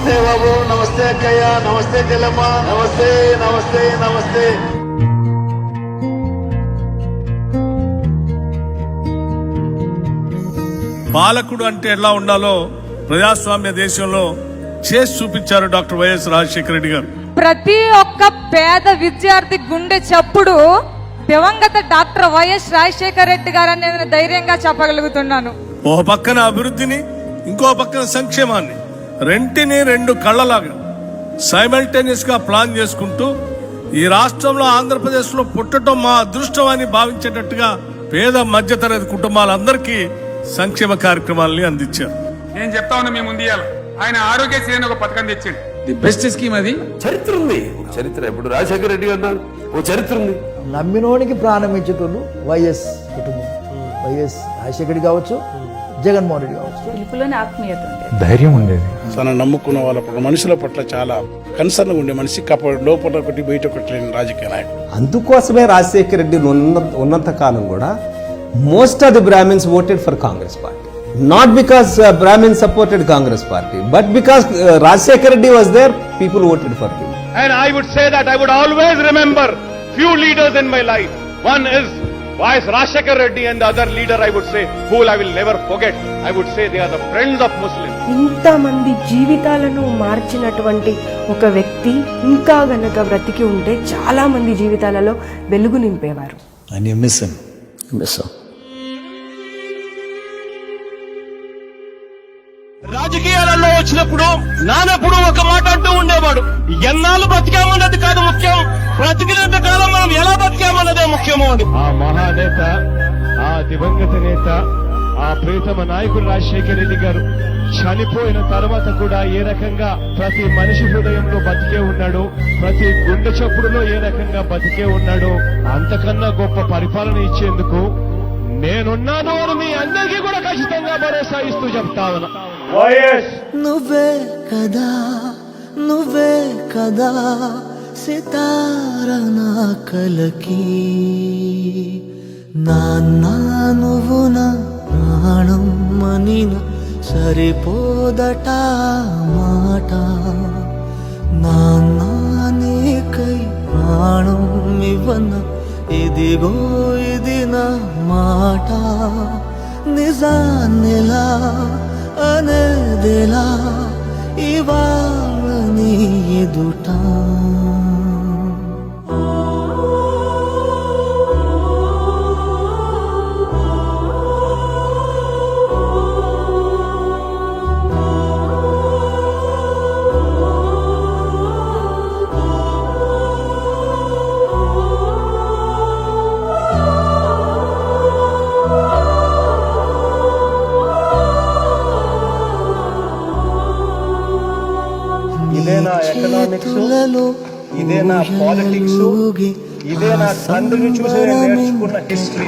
నమస్తే బాబు, నమస్తే అక్కయ్య, నమస్తే చెల్లమ్మ, నమస్తే నమస్తే నమస్తే. పాలకుడు అంటే ఎలా ఉండాలో ప్రజాస్వామ్య దేశంలో చేసి చూపించారు డాక్టర్ వైఎస్ రాజశేఖర రెడ్డి గారు. ప్రతి ఒక్క పేద విద్యార్థి గుండె చప్పుడు దివంగత డాక్టర్ వైఎస్ రాజశేఖర రెడ్డి గారు అని నేను ధైర్యంగా చెప్పగలుగుతున్నాను. ఒక పక్కన అభివృద్ధిని, ఇంకో పక్కన సంక్షేమాన్ని, రెంటిని రెండు కళ్ళలాగా సైమల్టేనియస్ గా ప్లాన్ చేసుకుంటూ ఈ రాష్ట్రంలో ఆంధ్రప్రదేశ్ లో పుట్టడం మా అదృష్టం అని భావించేటట్టుగా పేద మధ్యతరగతి కుటుంబాలందరికీ సంక్షేమ కార్యక్రమాలని అందించారు. నేను చెప్తా ఉన్నా మీ ముందు ఆయన ఆరోగ్యశ్రీ అని ఒక పథకం తెచ్చిండు. ది బెస్ట్ స్కీమ్ అది. చరిత్ర ఉంది, చరిత్ర. ఇప్పుడు రాజశేఖర రెడ్డి గారు ఓ చరిత్ర ఉంది. నమ్మినోనికి ప్రాణం ఇచ్చేటోళ్ళు వైఎస్ కుటుంబం. వైఎస్ రాజశేఖర రెడ్డి కావచ్చు, జగన్మోహన్ రెడ్డి కావచ్చు. ఆత్మీయత ధైర్యం ఉండేది. తన నమ్ముకున్న వాళ్ళ మనుషుల పట్ల చాలా కన్సర్న్ ఉండే మనిషి. లోపల ఒకటి బయట ఒకటి లేని రాజకీయ నాయకుడు. అందుకోసమే రాజశేఖర రెడ్డి ఉన్నంత కాలం కూడా most of the Brahmins voted for Congress party. Not because Brahmins supported Congress party, but because Rajశేఖర Reddy was there, people voted for him. And I would say that I would always remember few leaders in my life. One is Vice Rajశేఖర Reddy, and the other leader I would say, who I will never forget, I would say they are the friends of Muslims. ఇంతమంది జీవితాలను మార్చినటువంటి ఒక వ్యక్తి ఇంకా గనక బ్రతికి ఉంటే చాలా మంది జీవితాలలో వెలుగు నింపేవారు. And you miss him. రాజకీయాలలో వచ్చినప్పుడు నానప్పుడు ఒక మాట అంటూ ఉండేవాడు, ఎన్నాళ్ళు బతికామన్నది కాదు ముఖ్యం, బ్రతికినంత కాలం మనం ఎలా బతికామన్నదే ముఖ్యము అని. ఆ మహానేత, ఆ దివంగత నేత, ఆ ప్రీతమ నాయకుడు రాజశేఖర రెడ్డి గారు చనిపోయిన తర్వాత కూడా ఏ రకంగా ప్రతి మనిషి హృదయంలో బతికే ఉన్నాడు, ప్రతి గుండె చప్పుడులో ఏ రకంగా బతికే ఉన్నాడు, అంతకన్నా గొప్ప పరిపాలన ఇచ్చేందుకు నేనున్నాను అని మీ అందరికీ కూడా ఖచ్చితంగా భరోసా ఇస్తూ చెప్తా ఉన్నా. నువ్వే కదా, నువ్వే కదా సితార నా కలకి, నాన్న నువ్వు నా ప్రాణం మనిన సరిపోదట మాట, నాన్న నీకై ప్రాణం ఇవ్వన ఇదిగో ఇది నా మాట, నిజాన్నిలా అనేదిలా ఇవాళ నీ ఎదుట. ఇదే నా ఎకనామిక్స్, ఇదే నా పాలిటిక్స్, ఇదే నా తండ్రిని చూసి నేర్చుకున్న హిస్టరీ.